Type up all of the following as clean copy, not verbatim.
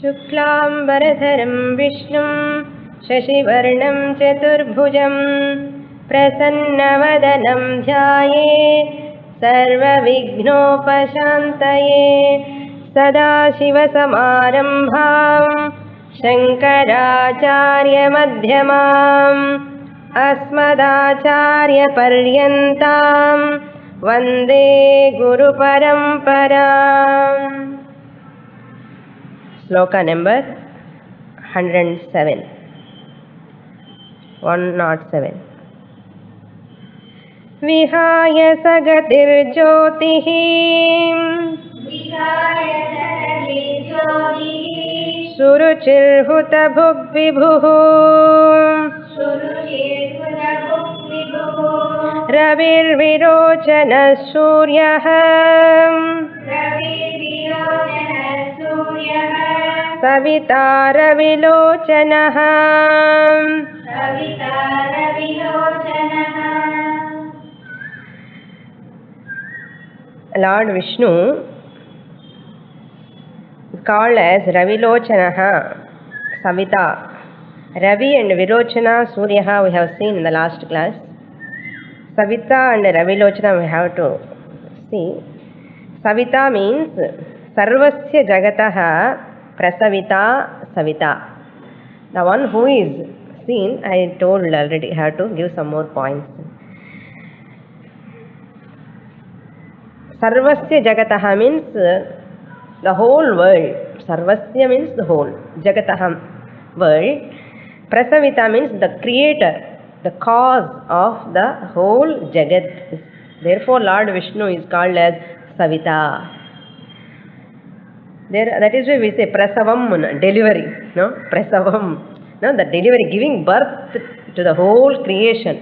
शुक्लाम्बरधरं विष्णुं शशिवर्णं चतुर्भुजं प्रसन्नवदनं ध्यायेत् सर्वविघ्नोपशान्तये सदाशिवसमारम्भां शङ्कराचार्यमध्यमाम् अस्मदाचार्यपर्यन्तां वन्दे गुरुपरम्पराम्. श्लोका नंबर 107. विहाय सगतिर्ज्योतिः सुरुचिर्हुतभुग्विभुः रविर्विरोचनः सूर्यः Savita रविलोचनः. Lord Vishnu is called as Ravilochanaha, Savita. Ravi and Virochana, Suryaha we have seen in the last class. Savita and Ravilochana we have to see. Savita means Sarvasya Jagataha Prasavita Savita. The one who is seen, I told already, I have to give some more points. Sarvasya Jagataha means the whole world. Sarvasya means the whole. Jagataha world. Prasavita means the creator, the cause of the whole Jagat. Therefore Lord Vishnu is called as Savita. That is why we say Prasavam, delivery. No? Prasavam. No? The delivery, giving birth to the whole creation.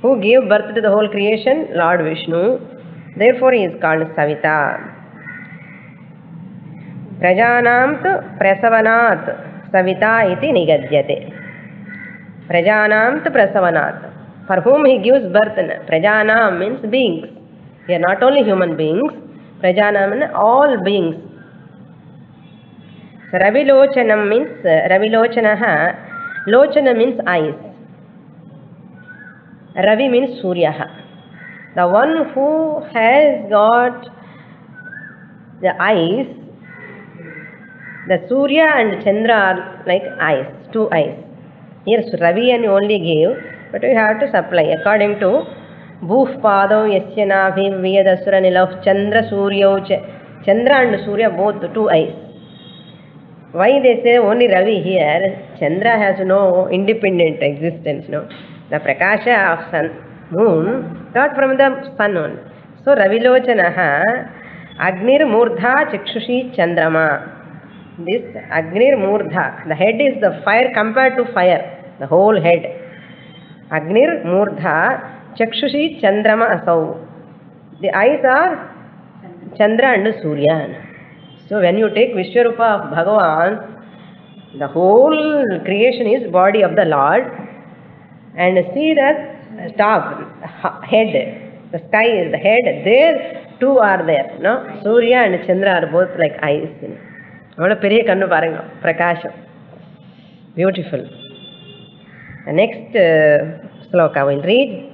Who gave birth to the whole creation? Lord Vishnu. Therefore he is called Savita. Prajanam tu prasavanat Savita iti nigadyate. Prajanam tu prasavanat. For whom he gives birth. Prajanam means beings. We are not only human beings. Prajanam means all beings. So Ravilochanam means Ravilochanaha. Lochana means eyes. Ravi means Suryaha. The one who has got the eyes, the Surya and Chandra are like eyes, two eyes. Here Ravi and only gave, but we have to supply according to Bhuf Padav Yasyanavi Vyadasura Nilav Chandra Surya. Chandra and Surya both two eyes. Why they say only Ravi here? Chandra has no independent existence. No, the Prakasha of sun, moon got from the sun only. So Ravilochanaha Agnir Murdha Chakshushi Chandrama. This Agnir Murdha, the head is the fire compared to fire, the whole head. Agnir Murdha Chakshushi Chandrama Asau. The eyes are Chandra and Surya. So when you take Vishwarupa of Bhagavan, the whole creation is body of the Lord, and see that top, head, the sky is the head, there two are there. No? Surya and Chandra are both like eyes. Periya kannu paranga, prakasham. Beautiful. The next sloka will read.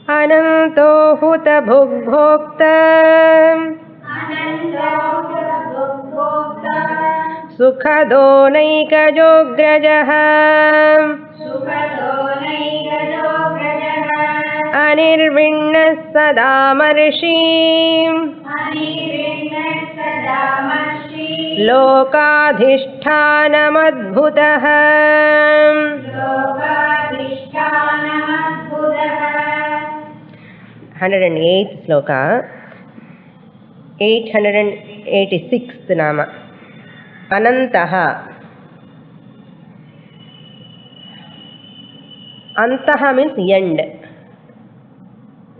Ananto huta bhukbhokta Sukhado naikajograjah Anirvinnas sadamarshi Lokadhisthanamadbhutah. 108th sloka, 886th nama. Anantaha. Antaha means end.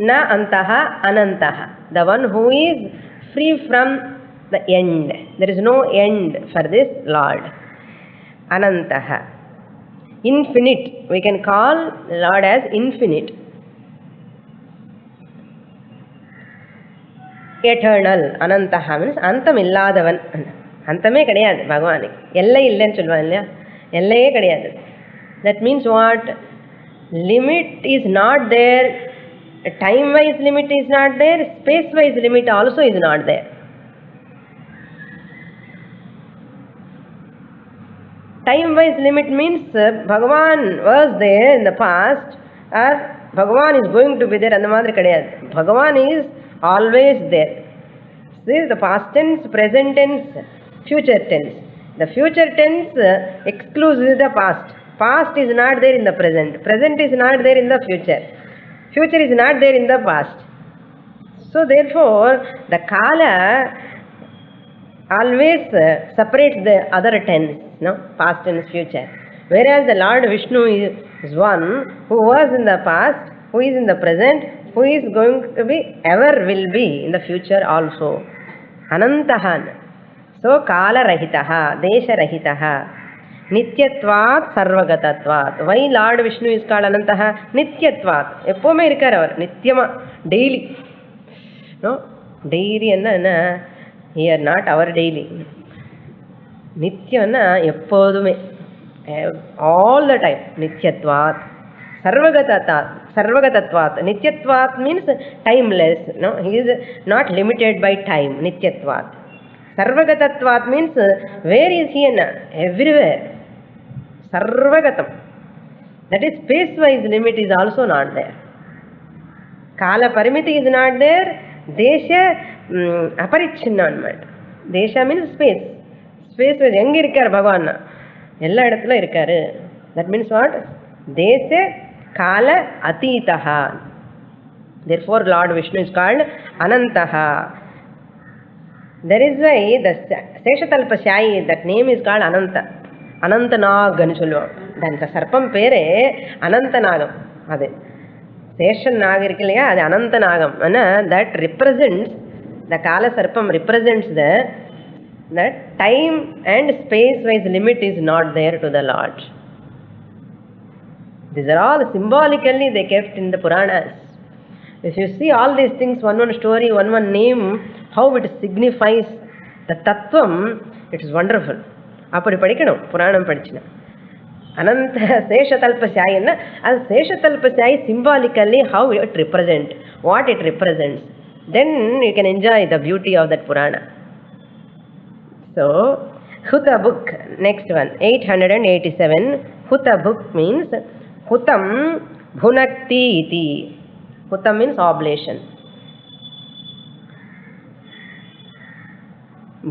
Na antaha, anantaha. The one who is free from the end. There is no end for this Lord. Anantaha. Infinite. We can call Lord as infinite. Eternal. Anantaha means antamilladavan. அந்தமே கிடையாது பகவானுக்கு. எல்லை இல்லைன்னு சொல்லுவாங்க இல்லையா, எல்லையே கிடையாது. That means what? Limit is not there, time wise limit is not there, space wise limit also is not there. Time wise limit means Bhagavan was there in the past or Bhagavan is going to be there. அந்த மாதிரி கிடையாது. Bhagavan is always there. This is the past tense, present tense, future tense. The future tense excludes the past. Past is not there in the present. Present is not there in the future. Future is not there in the past. So therefore the Kala always separates the other tense, no? Past tense, future. Whereas the Lord Vishnu is one who was in the past, who is in the present, who is going to be, ever will be in the future also. Anantahan. So Kala Rahitaha, Desha Rahitaha, Nityatvat Sarvagatatvat. Why Lord Vishnu is called Anantaha? Nityatvat. எப்போமே இருக்கார் அவர், நித்தியமா, daily. No? Daily என்ன? Here not our daily. நித்தியம்னா எப்போதுமே, all the time. Nityatvat. Sarvagatatvat. Nityatvat means timeless. No, he is not limited by time. Nityatvat. Sarvagatatvat means where is he? Everywhere. Sarvagatam. That is space wise limit is also not there. Kala parimiti is not there. Desha aparichhinna anamata. Desha means space. Space wise எங்க இருக்கார் பகவான்? எல்லா இடத்துல இருக்காரு. That means what? Desha kala atitaha. Therefore Lord Vishnu is called Anantaha. There is why the Seshatalpashayi, that name is called Ananta. Anantanag అని சொல்லுவோம். దానికి సర్పం పేరే అనంతనాగం. అదే శేషన్ నాగ இருக்கு இல்லையா, அது అనంతనాగం. ஆனால் that represents, the Kala Sarpam represents that time and space wise limit is not there to the Lord. These are all symbolically they kept in the Puranas. If you see all these things, one story, one name, how it signifies the Tattvam, it is wonderful. அப்படி படிக்கணும் புராணம் படிச்சுனா. அனந்த சேஷதல்பசாயின்னா அது சேஷதல்பசாயி symbolically how it represents, what it represents. Then you can enjoy the beauty of that Purana. So, Huta book, next one, 887. Huta book means Hutam Bhunakti iti. Hutam means oblation.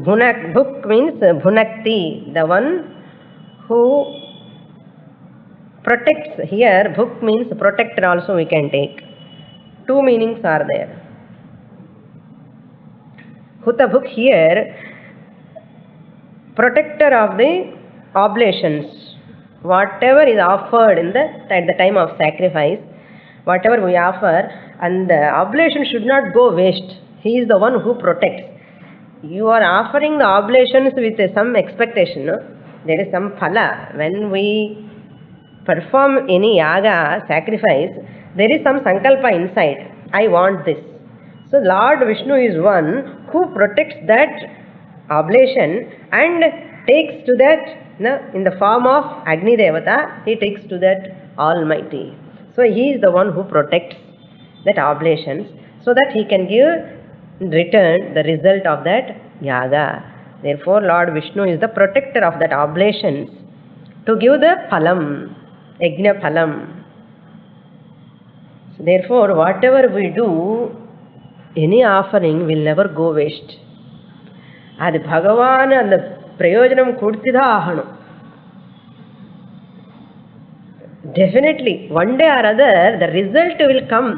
Book means Bhunakti, the one who protects. Here, book means protector also we can take. Two meanings are there. Huta book here, protector of the oblations. Whatever is offered at the time of sacrifice, whatever we offer, and the oblation should not go waste. He is the one who protects. You are offering the oblations with some expectation. No? There is some phala. When we perform any yaga, sacrifice, there is some sankalpa inside. I want this. So Lord Vishnu is one who protects that oblation and takes to that, in the form of Agni Devata, he takes to that Almighty. So he is the one who protects that oblations so that he can give return the result of that yaga. Therefore Lord Vishnu is the protector of that oblations to give the phalam, yajna phalam. Therefore whatever we do, any offering will never go waste. அது பகவான் அந்த பிரயோஜனம் கொடுத்துதான் ஆகணும். Definitely one day or other the result will come.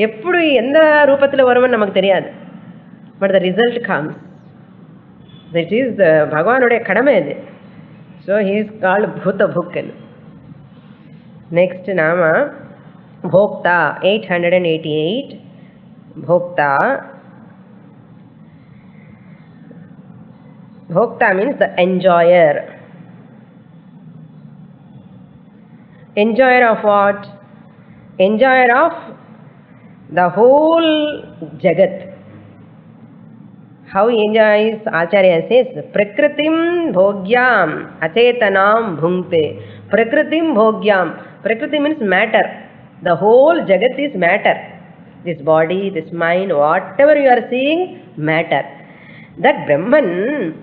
எப்படி எந்த ரூபத்தில் வரும்னு நமக்கு தெரியாது, but the result comes. That is பகவானுடைய கடமை அது. ஸோ ஹீ இஸ் கால்ட் பூத புக்கன். நெக்ஸ்ட் நாம போக்தா 888. Bhokta. Bhokta means the enjoyer. Enjoyer of what? Enjoyer of the whole Jagat. How he enjoys, Acharya says, Prakritim bhogyam acetanam bhunkte. Prakritim bhogyam. Prakriti means matter. The whole Jagat is matter. This body, this mind, whatever you are seeing, matter. That Brahman,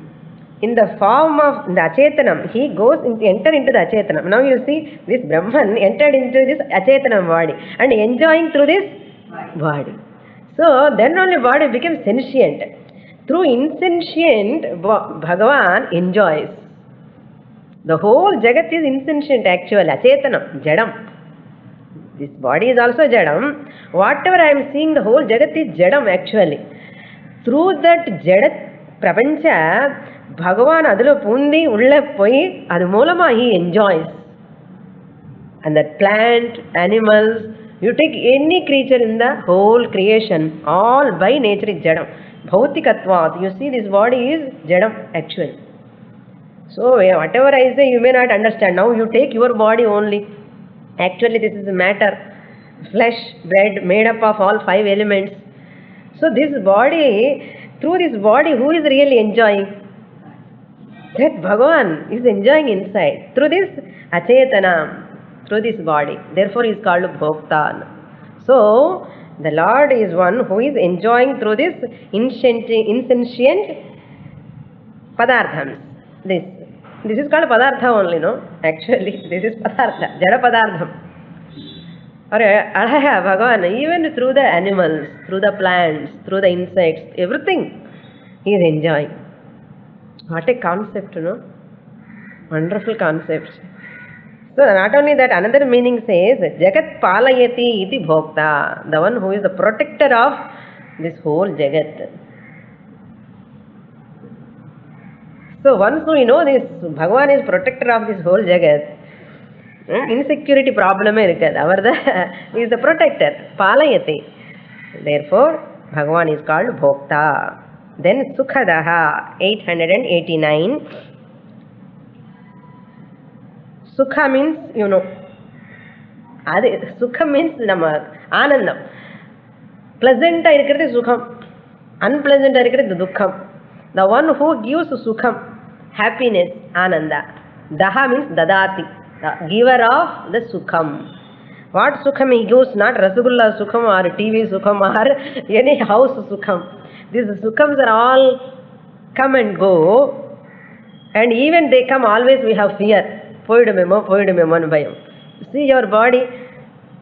in the form of the Achetanam, he goes enter into the Achetanam. Now you see, this Brahman entered into this Achetanam body and enjoying through this body. So then only body becomes sentient. Through insentient, Bhagavan enjoys. The whole Jagat is insentient actually, Achetanam, Jadam. This body is also Jadam. Whatever I am seeing, the whole Jagat is Jadam actually. Through that Jadat Prapancha, Bhagavan adilo pundi ulle poi, adu moolama he enjoys. And that plant, animals, you take any creature in the whole creation, all by nature is Jadam. Bhautikatvat, you see this body is Jadam actually. So whatever I say you may not understand. Now you take your body only. Actually this is matter, flesh, blood made up of all 5 elements. So this body, through this body who is really enjoying? That Bhagavan is enjoying inside. Through this Achetana, through this body. Therefore he is called Bhokta. So the Lord is one who is enjoying through this insentient padarthams. This is called padartha only, no? Actually, this is padartha, jada padartham. Bhagavan, even through the animals, through the plants, through the insects, everything, he is enjoying. What a concept, no? Wonderful concept. So not only that, another meaning says, Jagat palayati iti bhokta, the one who is the protector of this whole Jagat. So once we know this, Bhagavan is protector of this whole Jagat, insecurity problem he is the protector, palayati. Therefore, Bhagavan is called Bhokta. Then Sukhadaha, 889. Sukha means, you know, Sukha means Anandam. Pleasant irukkirathu Sukham, unpleasant irukkirathu Dukkham. The one who gives Sukham, happiness, Ananda. Daha means Dadati, the giver of the Sukham. What Sukham he gives? Not Rasgulla Sukham or TV Sukham or any house Sukham. These Sukhams are all come and go, and even they come, always we have fear. Poidumemo nu bhayam. See your body,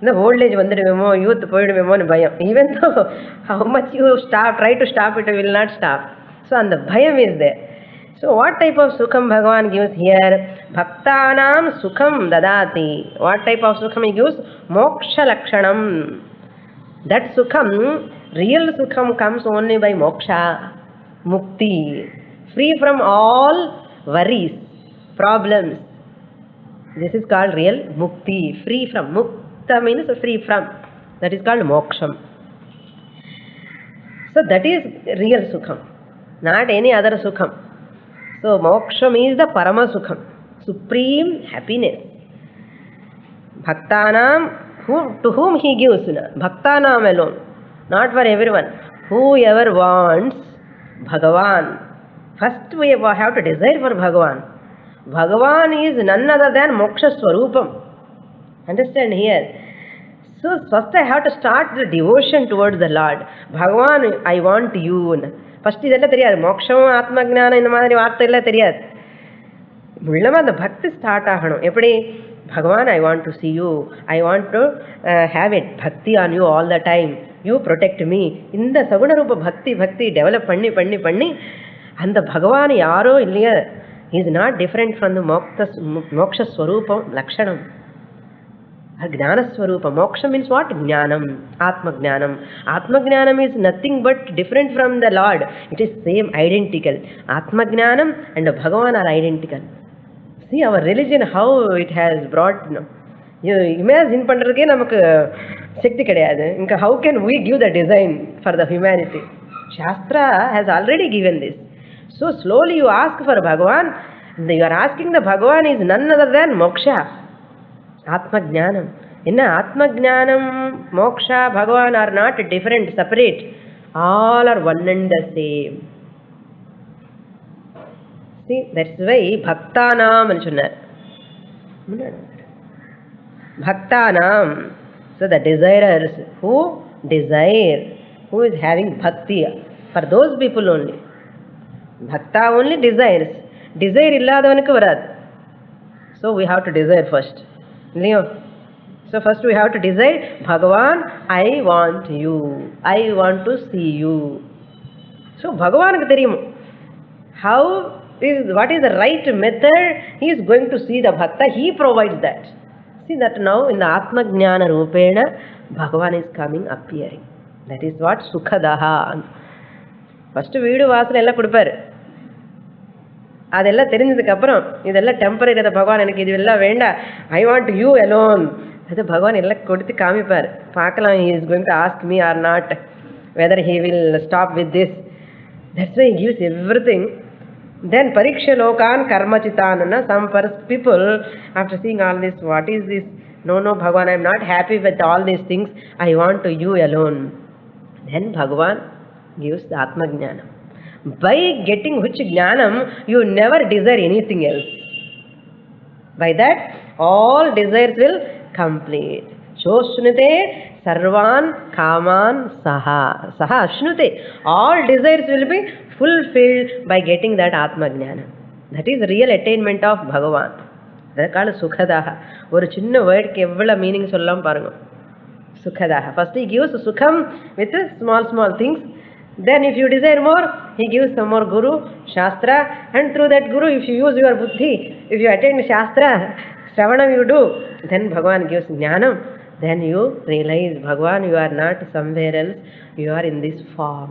the old age vandidumemo, youth poidumemo nu bhayam. Even though how much you try to stop it, it will not stop. So and the bhayam is there. So what type of Sukham Bhagavan gives here? Bhaktanam Sukham dadati. What type of Sukham he gives? Moksha lakshanam. That Sukham, real Sukham comes only by moksha, mukti, free from all worries, problems. This is called real mukti, free from. Mukta means free from. That is called moksham. So that is real Sukham, not any other Sukham. So moksham is the Parama Sukham, supreme happiness. Bhaktanam, to whom he gives? Bhaktanam alone, not for everyone. Whoever wants Bhagavan, first we have to desire for Bhagavan. Bhagavan is none other than Moksha Swarupam. Understand here? So first I have to start the devotion towards the Lord. Bhagavan, I want you. First idella theriyadu. Moksham, Atma Gnana, இந்த மாதிரி வார்த்தை எல்லாம் தெரியாது. உள்ளமா அந்த பக்தி start ஆகணும். எப்படி? Bhagavan, I want to see you. I want to have it. Bhakti on you all the time. You protect me. இந்த சகுணரூப பக்தி டெவலப் பண்ணி அந்த பகவான் யாரோ இல்லையா, he is not different from the moksha swarupa lakshanam. Gnana swarupa. Moksha means what? Jnanam, Atma Jnanam. Atma Jnanam is nothing but different from the Lord. It is same, identical. Atma Jnanam and Bhagavan are identical. See our religion, how it has brought, you imagine பண்றதுக்கே நமக்கு சக்தி கிடையாது. How can we give the design for the humanity? Shastra has already given this. So slowly you ask for Bhagavan, you are asking the Bhagavan is none other than moksha, Atma Jnanam. In Atma Jnanam, moksha, Bhagavan are not different, separate. All are one and the same. See, that's why Bhaktanam అని చెన్నారు. Bhaktanam. So the desirers who desire, who is having bhakti, for those people only. Bhakta only desires. Desire illadavanikku varadu. So we have to desire first. So first we have to desire, Bhagavan, I want you. I want to see you. So Bhagavanukku theriyum. What is the right method? He is going to see the bhakta. He provides that. See that now in the Atma Jnana Rupena, Bhagavan is coming, appearing. That is what Sukhadaha. First வீடு வாசல் எல்லாம் கொடுப்பாரு. அதெல்லாம் தெரிஞ்சதுக்கு அப்புறம் இதெல்லாம் temporary, அதை பகவான் எனக்கு இது எல்லாம் வேண்டாம், ஐ வாண்ட் யூ அலோன், அது பகவான் எல்லாம் கொடுத்து காமிப்பார். பார்க்கலாம், he is going to ask me or not, whether he will stop with this. That's why he gives everything. Then pariksha lokan karma chitanana. Some people, after seeing all this, what is this? No, Bhagavan, I am not happy with all these things, I want to you alone. Then Bhagavan gives the Atma Jnana. By getting which Jnanam, you never desire anything else. By that, all desires will complete. Choshnute sarvan kaman saha. Saha ashnute. All desires will be fulfilled by getting that Atma Jnana. That is real attainment of Bhagavan. That's called Sukhadaha. ஒரு சின்ன வேர்டுக்கு எவ்வளவு meaning சொல்லலாம் பாருங்க. Sukhadaha. First he gives Sukham with small things. Then if you desire more, he gives some more Guru, Shastra, and through that Guru, if you use your Buddhi, if you attend Shastra, Shravanam you do, then Bhagavan gives Jnanam. Then you realize, Bhagavan, you are not somewhere else, you are in this form.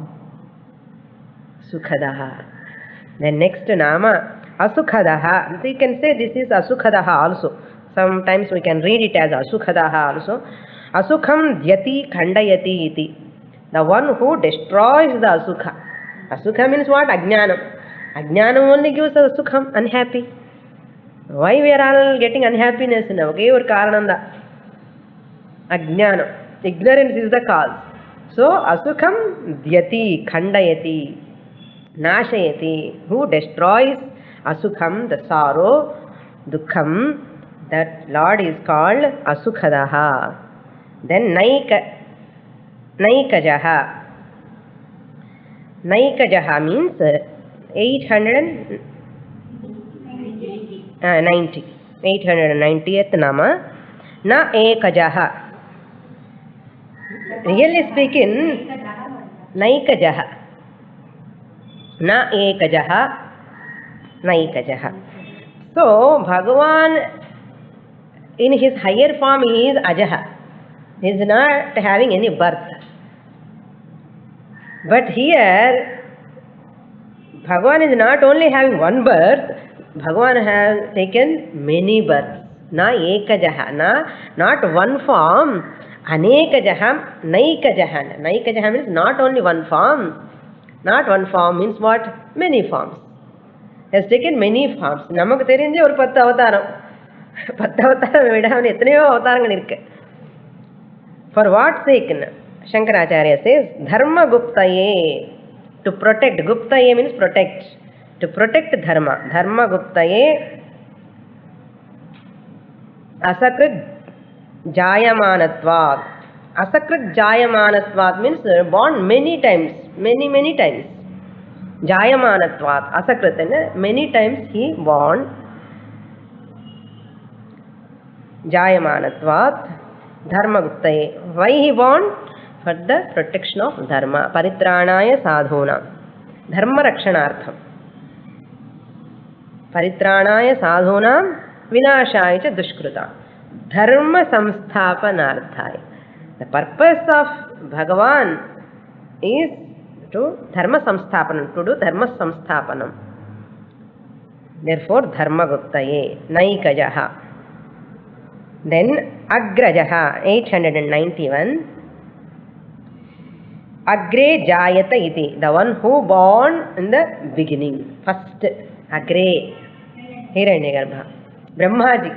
Sukhadaha. Then next Nama, Asukhadaha. So you can say this is Asukhadaha also. Sometimes we can read it as Asukhadaha also. Asukham dhyati khandayati iti. The one who destroys the Asukha. Asukha means what? Ajnanam. Ajnanam only gives us Asukham, unhappy. Why we are all getting unhappiness now? Okay, or karanam da. Ajnanam. Ignorance is the cause. So, Asukham dhyati khandayati. Nashayati, who destroys Asukham, the sorrow, Dukkham, that Lord is called Asukhadaha. Then Naikajaha. Naikajaha means 890th Nama. Na Ekajaha. Really speaking, Naikajaha. Na Ekajaha, Naikajaha. So, Bhagavan in his higher form he is Ajaha. He is not having any birth. But here, Bhagavan is not only having one birth, Bhagavan has taken many births. Na Ekajaha, not one form, Anekajaha, Naikajaha. Naikajaha means not only one form. Not one form means what? Many forms. He has taken many forms. நமக்கு தெரிஞ்ச ஒரு 10 அவதாரம். 10 அவதாரம் விடாமல் எத்தனையோ அவதாரங்கள் இருக்கு. For what sake? Shankaracharya says, Dharma Guptaye. To protect. Guptaye means protect. To protect Dharma. Dharma Guptaye. Asakrit Jayamanatvat. Asakrit Jayamanatvat means born many times. Many times. Jayamanatvat. Asakrit, many times he born. Jayamanatvat. Dharma Guptaye. Why he born? For the protection of Dharma. Paritranaya sadhuna. Dharma rakshanartham. Paritranaya sadhuna. Vinashaya cha dushkruta. Dharma samsthapanarthaya. The purpose of Bhagavan is to Dharma samsthapanam. To do Dharma samsthapanam. Therefore, Dharma Guptaye. Naikajaha. Then Agrajaha, 891. Agre Jayata iti, the one who born in the beginning. First, Agre, Hiranyagarbha, Brahmaji.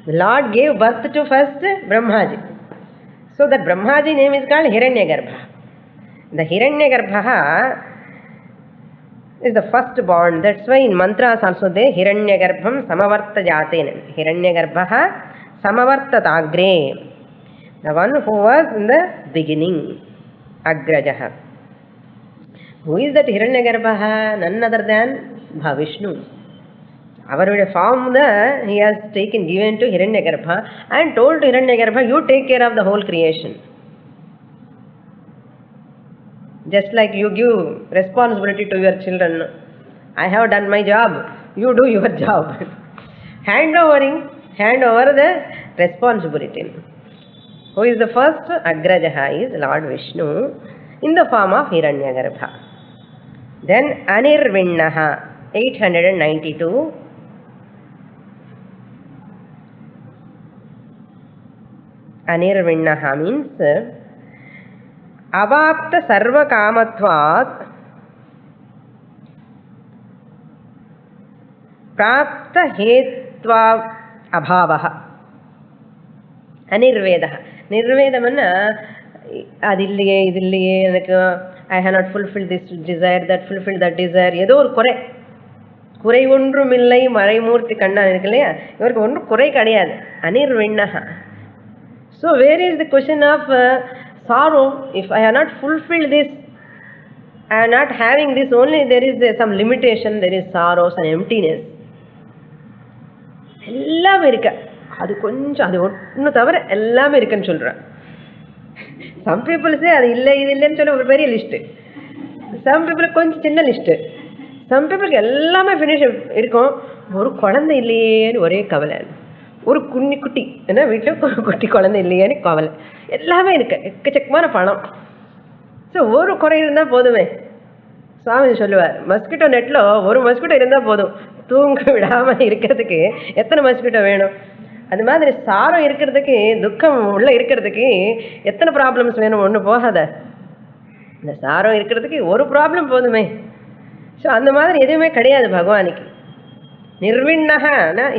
The Lord gave birth to first Brahmaji. So that Brahmaji name is called Hiranyagarbha. The Hiranyagarbha, is the first born. That's why in mantras also they Hiranyagarbham Samavartajate. Hiranyagarbha Samavartatagre. The one who was in the beginning. Agrajaha. Who is that Hiranyagarbha? None other than Bhavishnu. Our form he has given to Hiranyagarbha and told to Hiranyagarbha, you take care of the whole creation. Just like you give responsibility to your children. I have done my job, you do your job. Hand over the responsibility. Who is the first? Agrajaha is Lord Vishnu in the form of Hiranyagarbha. Then Anirvinnaha, 892. Anirvinnaha means Avapta Sarva Kamatvat Prapta Hetva Abhavaha. Anirvedaha. Nirvedamanna adilliye idilliye enakku I have not fulfilled this desire, that fulfilled that desire. ஏதோ ஒரு குறை ஒன்றும் இல்லை மறைமூர்த்தி கண்ணான் இருக்கு இல்லையா, இவருக்கு ஒன்றும் குறை கிடையாது. அனிர்விண்ணஹா. So where is the question of sorrow? If I have not fulfilled this, I am not having this, only there is some limitation, there is sorrows and emptiness. எல்லாமே இருக்கு. அது கொஞ்சம் அது ஒன்று தவிர எல்லாமே இருக்குன்னு சொல்கிறேன். சம் பீப்புள்ஸே அது இல்லை இது இல்லைன்னு சொல்லி ஒரு பெரிய லிஸ்ட்டு, சம் பீப்புளுக்கு கொஞ்சம் சின்ன லிஸ்ட்டு, சம் பீப்புளுக்கு எல்லாமே ஃபினிஷ் இருக்கும். ஒரு குழந்தை இல்லையேன்னு ஒரே கவலை, ஒரு குட்டி ஏன்னா வீட்டில் குட்டி குழந்தை இல்லையேன்னு கவலை, எல்லாமே இருக்கு, எக்கச்சக்கமான பணம். ஸோ ஒரு குறை இருந்தால் போதுமே. சுவாமி சொல்லுவார், மஸ்கிட்டோ நெட்டில் ஒரு மஸ்கிட்டோ இருந்தால் போதும், தூங்க விடாமல் இருக்கிறதுக்கு எத்தனை மஸ்கிட்டோ வேணும்? அது மாதிரி சாரம் இருக்கிறதுக்கு, துக்கம் உள்ள இருக்கிறதுக்கு எத்தனை ப்ராப்ளம்ஸ் வேணும்? ஒன்று போகாத. இந்த சாரம் இருக்கிறதுக்கு ஒரு ப்ராப்ளம் போதுமே. ஸோ அந்த மாதிரி எதுவுமே கிடையாது பகவானுக்கு. Nirvinnaha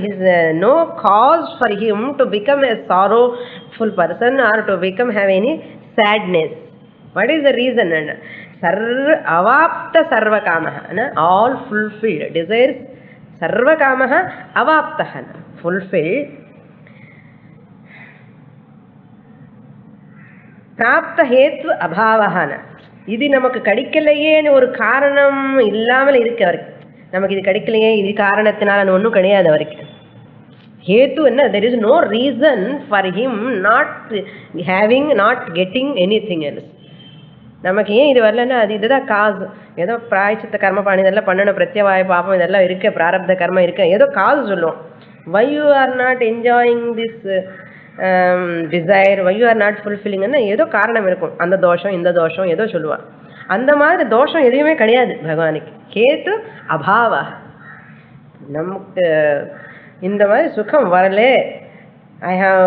is no cause for him to become a sorrowful person or to become have any sadness. What is the reason? Avapta sarva kamaha, all fulfilled desires. Sarva kamaha avaptaha, fulfilled. Prapta hetva abhavahana. இது நமக்கு கிடைக்கலையேன்னு ஒரு காரணம் இல்லாமல் இருக்கு அவருக்கு. நமக்கு இது கிடைக்கலையே, இது காரணத்தினால ஒன்றும் கிடையாது அவருக்கு. ஹேத்து என்ன? There is no reason for him not having, not getting anything else. நமக்கு ஏன் இது வரலன்னா அது இதுதான் காசு. ஏதோ பிராயச்சித்த கர்ம பாணி இதெல்லாம் பண்ணணும், பிரத்யவாய பாப்பம் இதெல்லாம் இருக்கு, பிராரப்த கர்மம் இருக்கு, ஏதோ காசு சொல்லுவோம். Why you are not enjoying this desire, why you are not ஃபுல்ஃபில்லிங்னா ஏதோ காரணம் இருக்கும். அந்த தோஷம் இந்த தோஷம் ஏதோ சொல்லுவான். அந்த மாதிரி தோஷம் எதுவுமே கிடையாது பகவானுக்கு. கேத்து அபாவா. நமக்கு இந்த மாதிரி சுகம் வரலே, I have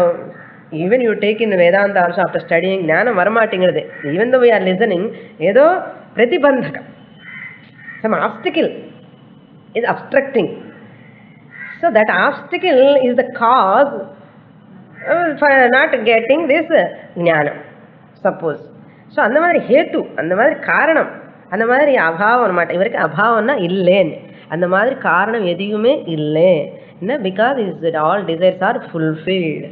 even you take in Vedanta also after studying, ஞானம் வரமாட்டேங்கிறது. Even though we are listening, ஏதோ பிரதிபந்தகம், some obstacle is obstructing. So that obstacle is the cause for not getting this ஞானம் சப்போஸ். ஸோ அந்த மாதிரி ஹேத்து, அந்த மாதிரி காரணம், அந்த மாதிரி அபாவம் மாட்டேன். இவருக்கு அபாவம்னா இல்லைன்னு, அந்த மாதிரி காரணம் எதுவுமே இல்லை. என்ன? Because is all desires are fulfilled.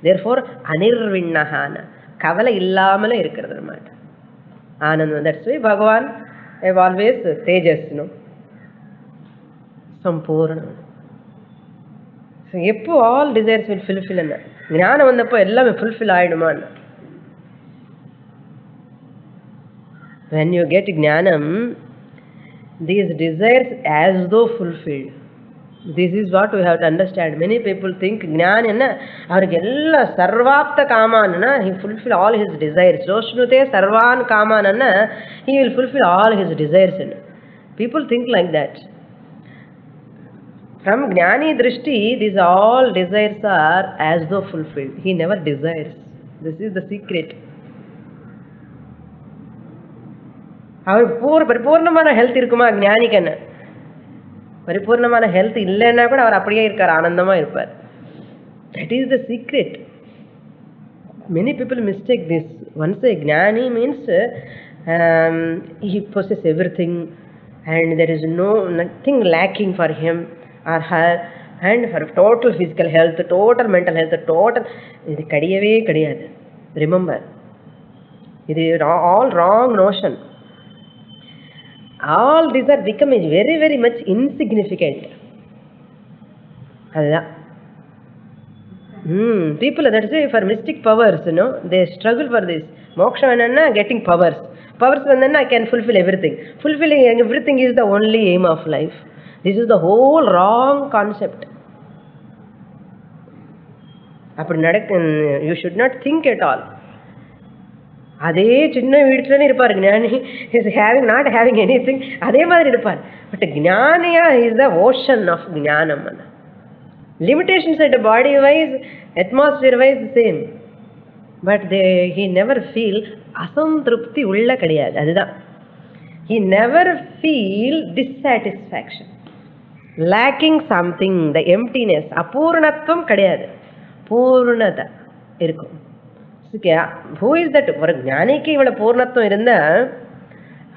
Therefore அனிர்விண்ணஹான, கவலை இல்லாமலே இருக்கிறது மாட்டேன், ஆனந்தம். தட்ஸ் வை பகவான் ஆல்வேஸ் தேஜஸ்னு சம்பூர்ணம். ஸோ எப்போ ஆல் டிசைர்ஸ் வில் ஃபுல்ஃபில் என்ன? ஞானம் வந்தப்போ எல்லாமே ஃபுல்ஃபில் ஆகிடுமான்னு. When you get Jnanam, these desires as though fulfilled. This is what we have to understand. Many people think Jnana enna avarku ella sarvapta kamanna, he fulfill all his desires. Joshnute sarvan kamanna, he will fulfill all his desires. People think like that. From Jnani drishti, these all desires are as though fulfilled. He never desires. This is the secret. அவர் பரிபூர்ணமான health இருக்குமா ஞானிக்கன்னு? பரிபூர்ணமான health இல்லைன்னா கூட அவர் அப்படியே இருக்கார், ஆனந்தமா இருப்பார். That is the secret. Many people mistake this. Once ஏ ஞானி means he possesses everything and there is nothing lacking for him or her, and for total physical health, total mental health, total, இது கிடையவே கிடையாது. Remember, இது all wrong notion. All these are becoming very very much insignificant. அதுதான் people, that's why for mystic powers, they struggle for this. Moksha enna getting powers vanna I can fulfill everything. Fulfilling everything is the only aim of life. This is the whole wrong concept. அப்படி நடக்க, you should not think at all. அதே சின்ன வீட்டுலன்னு இருப்பார் ஞானி, is having not having anything, அதே மாதிரி இருப்பார். பட் ஞானியா இஸ் த ஓஷன் ஆஃப் ஞானம். limitations at body wise, atmosphere wise same, but he never feel asantrupti ulla kadiyadu. அதுதான், he never feel dissatisfaction, lacking something, the emptiness, apurnatvam kadiyadu, பூர்ணதா இருக்கும். who is that? ஒரு ஞானிக்கு இவ்வளவு பூர்ணத்துவம் இருந்தா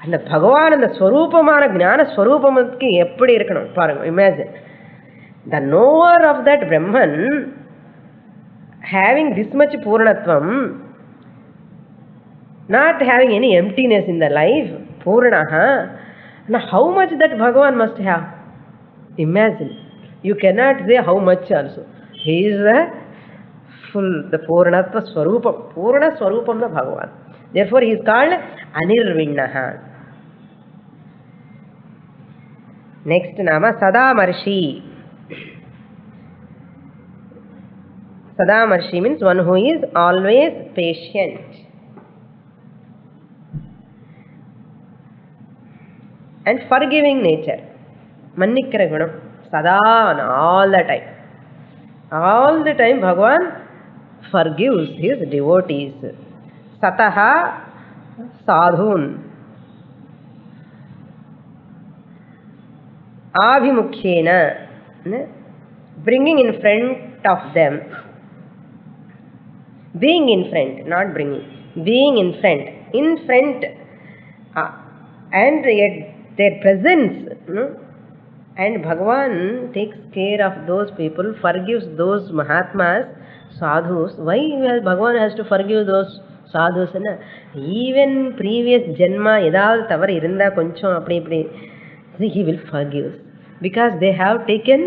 அந்த பகவான் அந்த ஸ்வரூபமான ஞான ஸ்வரூபத்துக்கு எப்படி இருக்கணும் பாருங்க. Imagine the knower of that Brahman having this much Purnatvam, not having any emptiness in the life, Purnaha. Now how much that Bhagavan must have? Imagine. You cannot say how much also. He is the full, the Purnatva Swarupam, Purna Swarupam the Bhagavan. Therefore he is called Anirvinnaha. Next nama Sadamarshi. Sadamarshi means one who is always patient. And forgiving nature. Mannikara gunam. Sada, all the time. All the time Bhagavan forgives his devotees. Sataha sadhun. Abhimukhyena. Bringing in front of them. Being in front, not bringing. Being in front. In front. And yet their presence. And Bhagavan takes care of those people, forgives those Mahatmas, sadhus. Why Bhagavan has to forgive those sadhus? Even previous Janma, edavadhu tavaru irundha koncham appadi ipdi, he will forgive. Because they have taken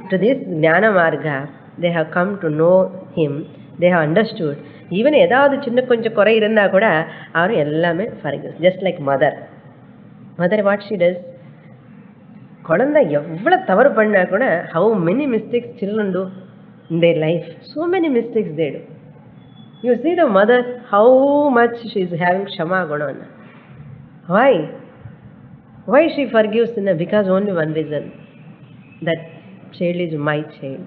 to this Jnana Marga, they have come to know him, they have understood. Even edavadhu chinna konja kurai irundha kuda avaru ellame forgives. Just like mother, what she does, குழந்தை எவ்வளவு தவறு பண்ணா கூட, how many mistakes children do in their life, so many mistakes they do. You see the mother, how much she is having Kshama Guna. Why she forgives? Because only one reason, that child is my child.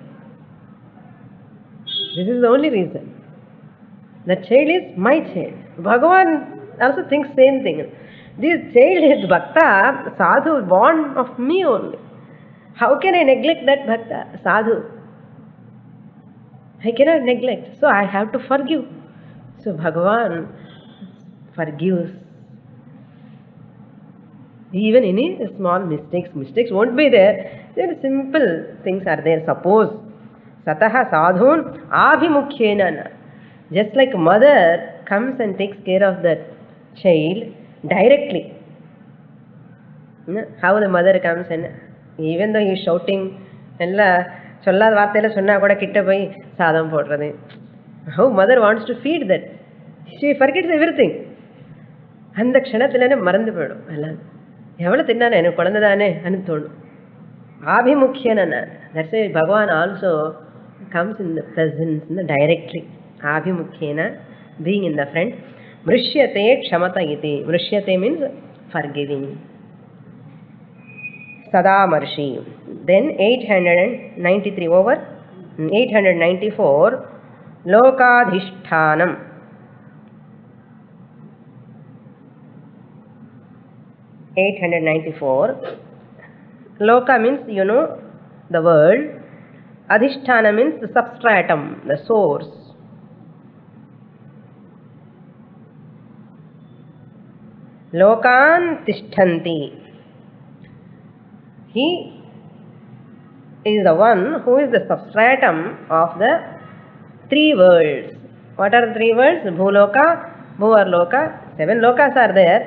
This is the only reason. That child is my child. Bhagavan also thinks same thing. This child is Bhakta, Sadhu, born of me only. How can I neglect that Bhakta, Sadhu? I cannot neglect. So I have to forgive. So Bhagavan forgives. Even any small mistakes won't be there. Very simple things are there. Suppose Sataha Sadhun Abhimukhyena. Just like mother comes and takes care of that child directly. How the mother comes and even though he is shouting, சொல்லாத வார்த்தையில சொன்னா கூட கிட்ட போய் சாதம் போடுறது. How mother wants to feed that. She forgets everything. அந்த க்ஷணத்திலே மறந்து போயிடும் எல்லாம். எவ்வளவு தின்னானே, எனக்கு குழந்தை தானே அனு தோணும். ஆபிமுக்கியன. That's why Bhagavan also comes in the presence directly. Abhimukhena, being in the front. Mrishyate kshamata iti. Mrishyate means forgiving. Sadamarshi. Then 893 over. 894. Lokadhishthanam. Loka means, the world. Adhisthana means the substratum, the source. Lokan tishthanti. He is the one who is the substratum of the three worlds. What are the three worlds? Bhuloka, Bhuvarloka. 7 lokas are there.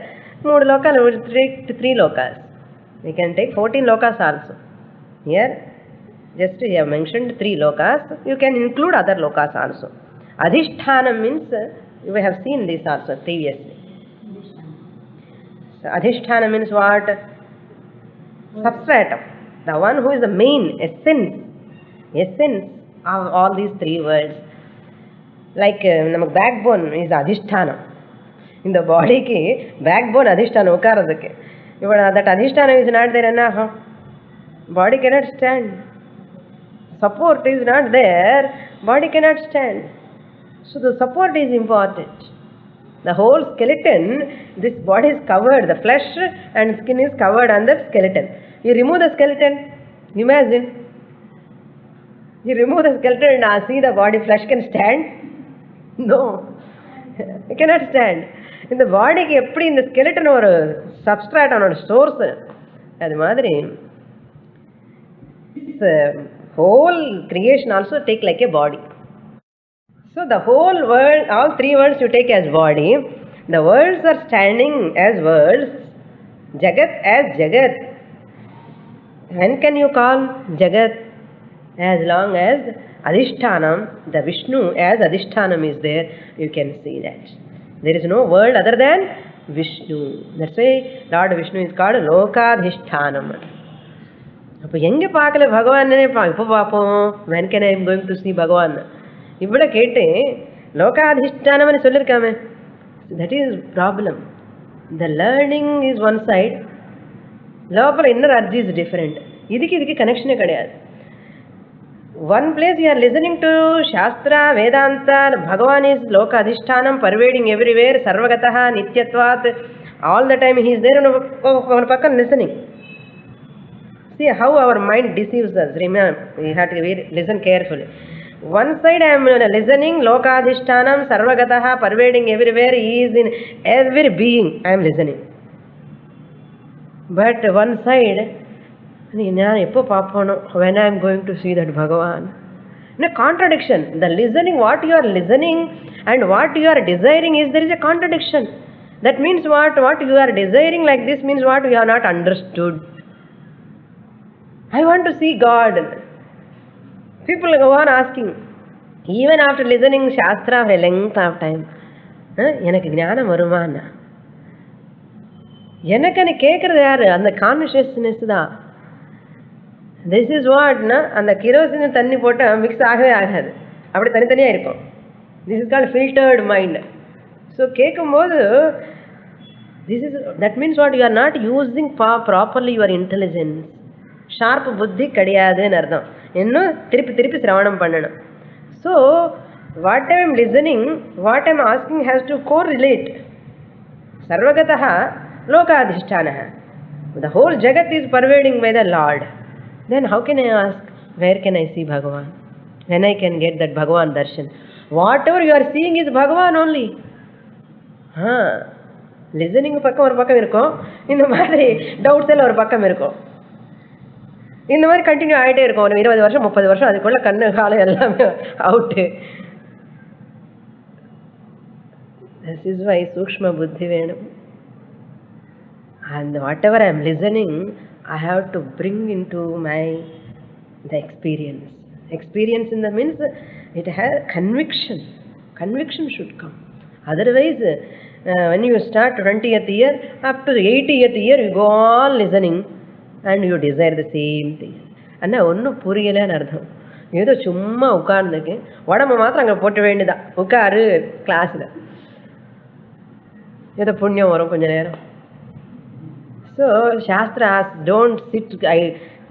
3 lokas, we will take 3 lokas. We can take 14 lokas also. Here, just you have mentioned 3 lokas. You can include other lokas also. Adhishthanam means, you have seen this also previously. So, Adhisthana means what? Substratum. The one who is the main essence of all these 3 worlds. Like namak backbone is Adhisthana. In the body ki backbone Adhisthana ukaradake. If that Adhisthana is not there, body cannot stand. Support is not there, body cannot stand. So the support is important. The whole skeleton, this body is covered, the flesh and skin is covered on the skeleton. You remove the skeleton, imagine. You remove the skeleton and see the body, flesh can stand? No, it cannot stand. In the body, in the skeleton or substrate or source, அது மாதிரி whole creation also take like a body. So the whole world, all 3 worlds you take as body. The worlds are standing as worlds. Jagat as Jagat. When can you call Jagat? As long as Adhishthanam, the Vishnu as Adhishthanam is there, you can see that. There is no world other than Vishnu. That's why Lord Vishnu is called Lokadhishtanam. அப்போ எங்கே பார்க்கல பகவானே இப்போ பார்ப்போம். when can I am going to see Bhagavan இவ்வளோ கேட்டு லோகாதிஷ்டானம்னு சொல்லியிருக்காமே. that is problem. The learning is one side, லோபல இன்னர் அர்ஜி is different. இதுக்கு கனெக்ஷனே கிடையாது. One place you are listening to Shastra, Vedanta, Bhagavan is Lokadhishtanam, pervading everywhere, Sarvagataha, Nityatvat, all the time he is there on pakkan listening. See how our mind deceives us. Remember, we have to listen carefully. One side I am listening, Lokadhishtanam, Sarvagataha, pervading everywhere, he is in every being, I am listening. But one side, when I am going to see that Bhagavan. No contradiction. The listening, what you are listening and what you are desiring is, there is a contradiction. That means what? What you are desiring like this means what? You have not understood. I want to see God. People go on asking, even after listening Shastra for a length of time, எனக்கு ஞானம் வருமானா? எனக்குன்னு கேட்கறது யாரு? அந்த consciousness தான். This is what அந்த kerosene தண்ணி போட்டால் மிக்ஸ் ஆகவே ஆகாது, அப்படி தனித்தனியாக இருக்கும். This is called filtered mind. So கேட்கும்போது this is that means what you are not using properly your intelligence. Sharp புத்தி கிடையாதுன்னு அர்த்தம். இன்னும் திருப்பி சிரவணம் பண்ணணும். So what I am listening, what I am asking has to correlate. சர்வகதா லோகாதிஷ்டானः. The whole jagat is pervading by the Lord. Then how can I ask, where can I see Bhagavan? When I can get that Bhagavan darshan? Whatever you are seeing is Bhagavan only. Listening பக்கம் ஒரு பக்கம் இருக்கும், இந்த மாதிரி doubts எல்லாம் ஒரு பக்கம் இருக்கும். இந்த மாதிரி கண்டினியூ ஆகிட்டே இருக்கும். ஒரு 20 வருஷம் 30 வருஷம் அதுக்குள்ள கண்ணு காலம் எல்லாமே அவுட்டு. திஸ் இஸ் வை சூக்ஷ்ம புத்தி வேணும். And whatever I am listening, I have to bring into the experience. Experience in the means it has conviction. Conviction should come. Otherwise, when you start 20th year, up to the 80th year, you go on listening and you desire the same thing. And ஒன்றும் புரியலன்னு அர்த்தம். ஏதோ சும்மா உட்கார்ந்துக்கு உடம்பு மாத்திரம் அங்கே போட்ட வேண்டியதான். உட்காரு கிளாஸில், ஏதோ புண்ணியம் வரும் கொஞ்ச நேரம். So Shastra asks, don't sit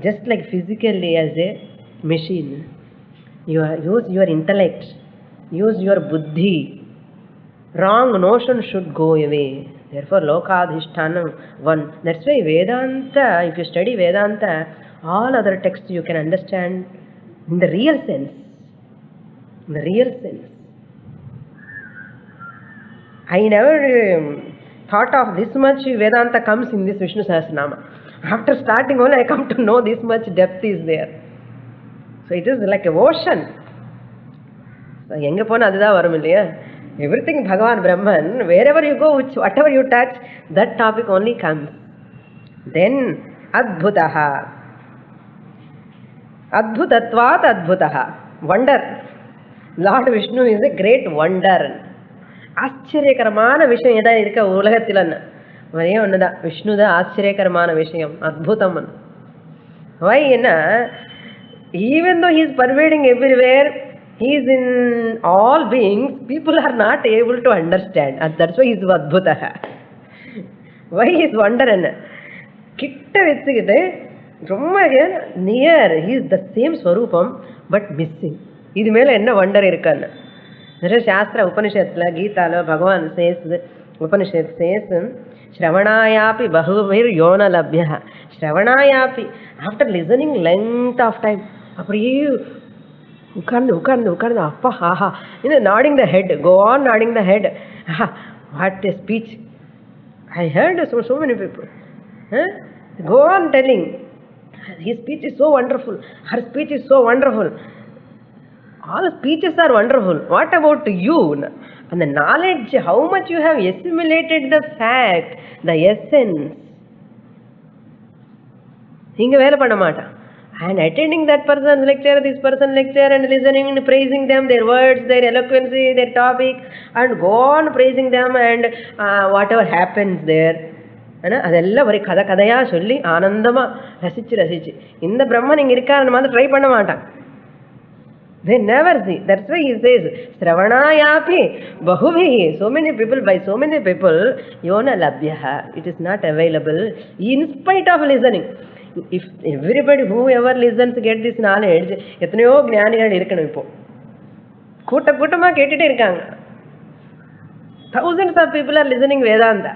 just like physically as a machine. Use your intellect, use your buddhi. Wrong notion should go away. Therefore Lokadhishtanam one. That's why Vedanta, if you study Vedanta, all other texts you can understand in the real sense. In the real sense. I never thought of this much Vedanta comes in this Vishnu Sahasranama. After starting only I come to know this much depth is there. So it is like an ocean. So எங்க போனா அதுதான் வரும் இல்லையா? Everything Bhagavan Brahman, wherever you go, whatever you touch, that topic only comes. Then Adbhutaha. Adbhutatvat Adbhutaha. Wonder. Lord Vishnu is a great wonder. ஆச்சரியகரமான விஷயம் ஏதாவது இருக்க உலகத்திலன்னு ஒரே ஒண்ணுதான், விஷ்ணு தான் ஆச்சரியகரமான விஷயம், அத்புதம். வை என்ன, even though he is pervading everywhere, he is in all beings, people are not able to understand, and that's why he is adbhutaha. Why he is wonder என்ன, கிட்ட வச்சுக்கிட்டு ரொம்ப near, he is the same ஸ்வரூபம் but missing. இது மேல என்ன wonder இருக்கான்னு சாஸ்திர உபனிஷத்துல கீதால பகவான் சேஸ், உபனிஷத் சேஸ், ஸ்ரவணாயாபி பகுவிர் யோன லப்யா. ஸ்ரவணாயாபி, after listening length of time, அப்படியே உட்கார்ந்து உட்கார்ந்து உட்கார்ந்து அப்பா ஆஹா, இன்னும் nodding the head, go on nodding the head. What a speech, I heard so many people. Go on telling, his speech is so wonderful, her speech is so wonderful. All speeches are wonderful. What about you? And the knowledge, how much you have assimilated the fact, the essence. Hinga vela panna maata. And attending that person's lecture, this person's lecture, and listening and praising them, their words, their eloquency, their topic, and go on praising them, and whatever happens there. அதெல்லாம் ஒரு கதை கதையா சொல்லி ஆனந்தமா ரசிச்சு ரசிச்சு இந்த பிரம்மன் இங்க இருக்காருன்னு மாதிரி ட்ரை பண்ண மாட்டான். They never see. That's why he says, Sravanayapi Bahubhihi. So many people, by so many people, Yona Labhyaha. It is not available in spite of listening. If everybody, whoever listens, get this knowledge, எத்தனையோ ஞானிகள் இருக்கணும். இப்போ கூட்ட கூட்டமா கேட்டுட்டே இருக்காங்க. Thousands of people are listening Vedanta.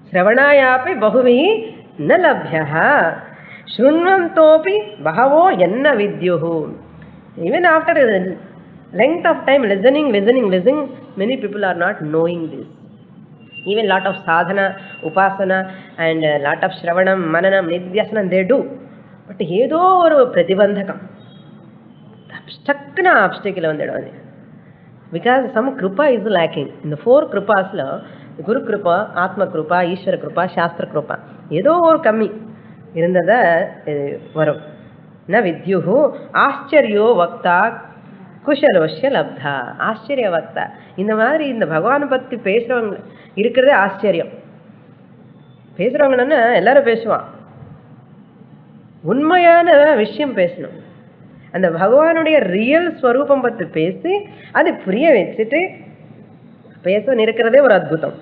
Sravanayapi Bahubhihi na Labhyaha. Shrunvantopi Bahavo Yanna Vidyuhu. Even after a length of time listening, many people are not knowing this. Even lot of sadhana, upasana, and lot of shravanam, mananam, nidhyasanam they do. But ஏதோ ஒரு பிரதிபந்தகம், ஸ்டக்குனா obstacle வந்துடும். Because some kripa is lacking. In the 4 kripasல குரு கிருபா, ஆத்ம கிருபா, ஈஸ்வர கிருபா, சாஸ்திர கிருபா, ஏதோ ஒரு கம்மி இருந்ததா வரும். ந வித்யுஹு ஆச்சரியோ வக்தா குஷலோஷ்ய லப்தா. ஆச்சரிய வக்தா, இந்த மாதிரி இந்த பகவானை பற்றி பேசுகிறவங்க இருக்கிறதே ஆச்சரியம். பேசுகிறவங்கன்னா எல்லாரும் பேசுவான், உண்மையான விஷயம் பேசணும். அந்த பகவானுடைய ரியல் ஸ்வரூபம் பற்றி பேசி அதை புரிய வச்சுட்டு பேச இருக்கிறதே ஒரு அத்புதம்.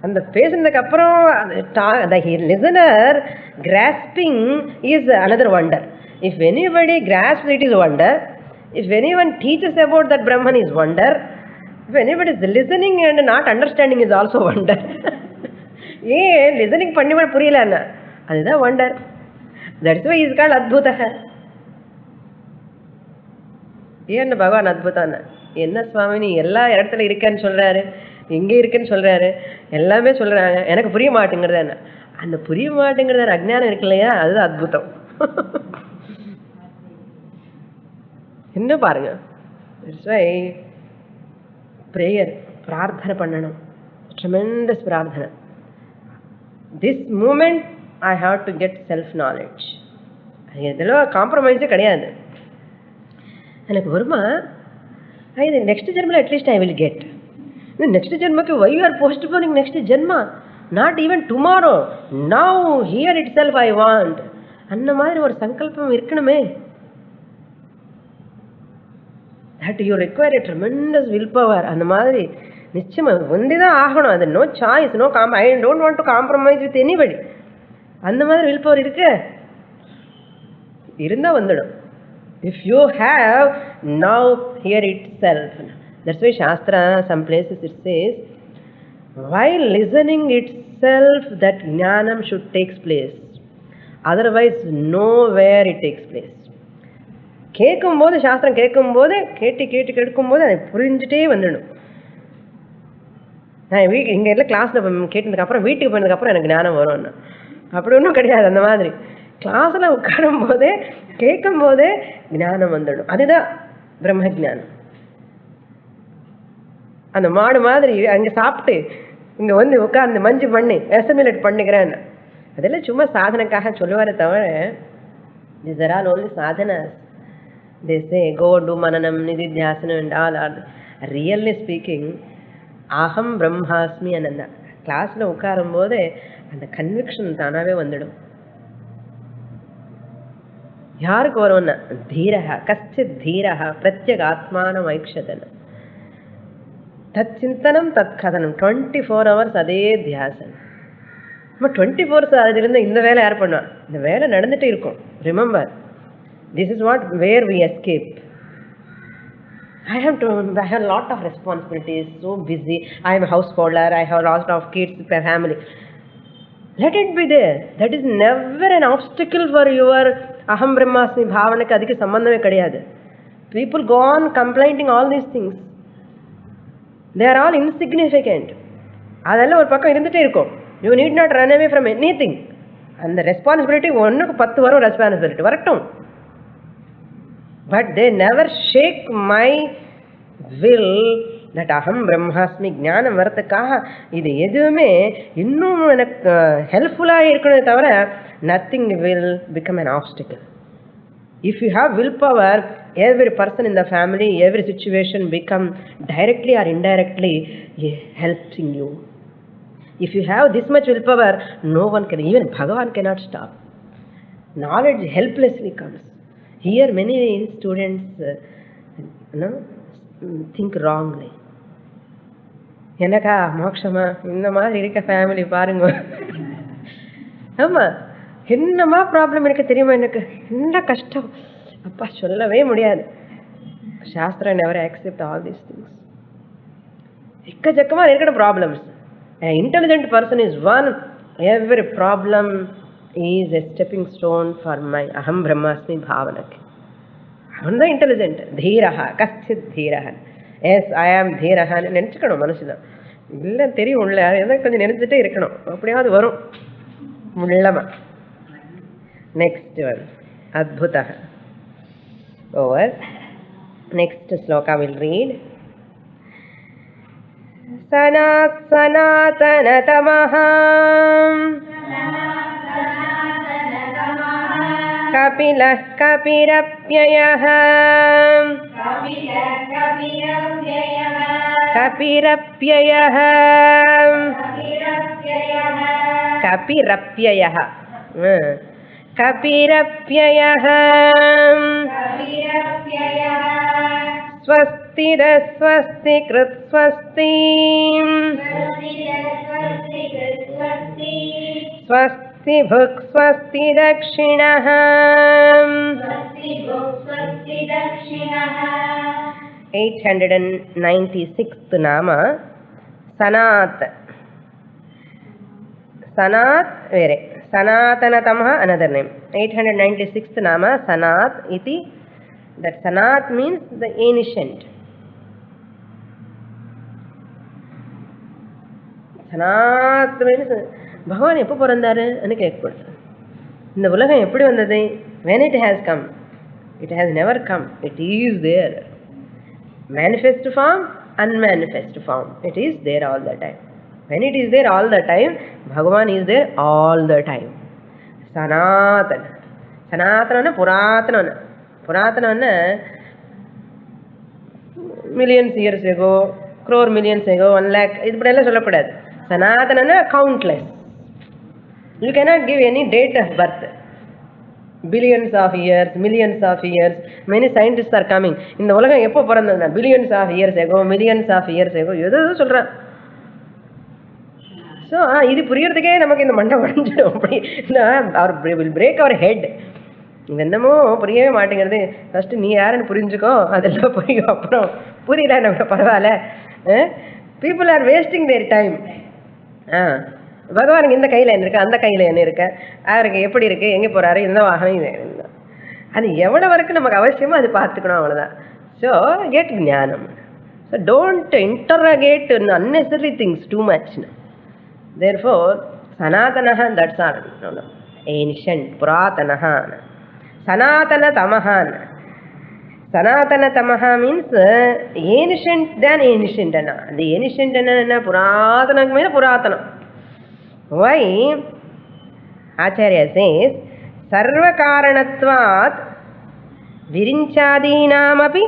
அந்த பேசுனதுக்கு அப்புறம் the listener grasping is another wonder. If anybody grasps, it is wonder. If anyone teaches about that Brahman is wonder. If anybody is listening and not understanding is also wonder. ஏன் listening பண்ணி புரியலன்னா அதுதான் wonder. That's why he is called Adbhutaha. ஏன் பகவான் அத்புதான, என்ன சுவாமி நீ எல்லா இடத்துல இருக்கேன்னு சொல்றாரு, எங்க இருக்குன்னு சொல்றாரு, எல்லாமே சொல்றாங்க, எனக்கு புரிய மாட்டேங்கிறது என்ன, அந்த புரிய மாட்டேங்கிறது அஜ்ஞானம் இருக்கு இல்லையா, அதுதான் அத்புதம். என்ன பாருங்க, பிரேயர், பிரார்த்தனை பண்ணணும், ட்ரெமெண்டஸ் பிரார்த்தனை. This moment I have to get self knowledge. இதெல்லாம் காம்ப்ரமைஸே கிடையாது. எனக்கு வருமா, இது நெக்ஸ்ட் ஜென்மல at least I will get. Next ஜென்மக்கு why you are postponing next ஜென்மா, not even tomorrow, now here itself I want. அந்த மாதிரி ஒரு சங்கல்பம் இருக்கணுமே. That you require a tremendous will power. அந்த மாதிரி நிச்சயமா வந்துதான் ஆகணும். அது no choice, no I don't want to compromise with anybody. அந்த மாதிரி வில் பவர் இருக்கு, இருந்தா வந்துடும். If you have, now hear itself. That's why Shastra, some places it says, while listening itself, that jnanam should take place. Otherwise, nowhere it takes place. கேட்கும்போது, சாஸ்திரம் கேட்கும்போது, கேட்கும்போது அதை புரிஞ்சுட்டே வந்துடும். நான் இங்கே எல்லாம் கிளாஸில் கேட்டதுக்கப்புறம் வீட்டுக்கு போனதுக்கப்புறம் எனக்கு ஞானம் வரும்னு. அப்படி ஒன்றும் கிடையாது. அந்த மாதிரி கிளாஸில் உட்காரும் போதே கேட்கும் போதே ஞானம் வந்துடும். அதுதான் பிரம்ம ஜானம். அந்த மாடு மாதிரி அங்கே சாப்பிட்டு இங்கே வந்து உட்கார்ந்து மஞ்சு பண்ணி அசமிலேட் பண்ணுகிறேன், அதெல்லாம் சும்மா சாதனைக்காக சொல்லுவாரே தவிர, these are all only sadhanas. They say go do mananam, nididhyasana and all are really speaking aham brahmasmi ananda. கிளாஸில் உட்காரும் போதே அந்த கன்விக்ஷன் தானாகவே வந்துடும். யாருக்கு வரும்னா தீரஹ கச்சித் தீரஹ பிரத்யக் ஆத்மானம் ஐக்ஷதன தத் சிந்தனம் தத் கதனம். 24 hours அதே தியாசனம். நம்ம 24 hours அது இருந்தால் இந்த வேலை யார் பண்ணுவான்? இந்த வேலை நடந்துகிட்டே இருக்கும். Remember, this is what where we escape. I have a lot of responsibilities, so busy. I am a householder, I have a lot of kids, family. Let it be there. That is never an obstacle for your aham brahmasmi bhavanakku. adukku sambandhame kediyadu. People go on complaining all these things. They are all insignificant. அதெல்லாம் ஒரு பக்கம் இருந்துகிட்டே இருக்கும். You need not run away from anything. அந்த responsibility ஒன்றுக்கு 10 வரும், responsibility வரட்டும். But they never shake my will that aham brahmasmi. ஞானம் வரத்துக்காக இது எதுவுமே இன்னும் எனக்கு ஹெல்ப்ஃபுல்லாக இருக்கணுமே தவிர nothing will become an obstacle. If you have willpower, every person in the family, every situation become directly or indirectly helping you. If you have this much willpower, no one can, even Bhagavan cannot stop. Knowledge helplessly comes. Here many students think wrongly. எனக்கா மோட்சமா இந்த மாதிரி இருக்க family பாருங்க. ஆமாம், என்னமா problem எனக்கு தெரியுமா, எனக்கு என்ன கஷ்டம் அப்பா சொல்லவே முடியாது. சாஸ்திரம் never accept all these things. எக்கச்சக்கமாக இருக்கிற problems. An intelligent person is one. Every problem is a stepping stone for my aham brahmasmi bhavanakku. அவன் தான் இன்டெலிஜென்ட். தீரஹா கச்சித் தீரஹா. எஸ் ஐ ஆம் தீரஹான்னு நினச்சிக்கணும் மனசில். இல்லை தெரியும் உள்ள எதாவது கொஞ்சம் நினைச்சிட்டே இருக்கணும், அப்படியாவது வரும் உள்ளமா. நெக்ஸ்ட் ஒன் அத்புதः. ஓவர். நெக்ஸ்ட் ஸ்லோகா வில் ரீட். சனாத் சனாதன தமஹம் கபிலः கபிரப்யயः கபிரப்யயः கபிரப்யயः கபிரப்யயः ஸ்வஸ்திர ஸ்வஸ்தி கிருத் ஸ்வஸ்தி ஸ்வஸ்தி புக் ஸ்வஸ்தி தக்ஷிணः. 896th நாமா சனாத். சனாத் வேరే, சனாதனதமः another name. 896th நாமா சனாத் iti. That sanat means the ancient. சனாத் means பகவான் எப்போ பிறந்தாரு என்று கேட்கக்கூடாது. இந்த உலகம் எப்படி வந்தது? when it has come, it has never come, it is there. Manifest form, unmanifest form, it is there all the time. When it is there all the time, Bhagavan is there all the time. Sanatana. Sanatana Puratana. Puratana millions years ago, crore millions ago, 1 lakh, idippadella sollappadadu. Sanatana countless. You cannot give any date of birth. Billions of years, millions of years, many scientists are coming. இந்த உலகம் எப்போ பிறந்ததுன்னா billions of years ago, millions of years ago, ஏதோ சொல்கிறான். So இது புரியறதுக்கே நமக்கு இந்த மண்டை உடஞ்சிடும். அப்படி அவர் வில் பிரேக் அவர் ஹெட். இது என்னமோ புரியவே மாட்டேங்கிறது. ஃபஸ்ட்டு நீ யாருன்னு புரிஞ்சுக்கோ, அதெல்லாம் புரியும். அப்புறம் புரியல நம்ம பரவாயில்ல. People are wasting their time. பகவானுக்கு இந்த கையில் என்ன இருக்குது, அந்த கையில் என்ன இருக்கு, அவருக்கு எப்படி இருக்குது, எங்கே போகிறாரு, இந்த வாகனம், இது அது எவ்வளோ வரைக்கும் நமக்கு அவசியமோ அது பார்த்துக்கணும், அவ்வளோதான். ஸோ கெட் ஞானம். So don't interrogate unnecessary things too much. Therefore Sanatanaha, that's all. No. Ancient, Puratanaha. Sanatana Tamaha. Sanatana Tamaha means ancient than ancient. The ancient and Puratana means Puratana. Why? Acharya says, Sarva Karanatvat Virinchadinamapi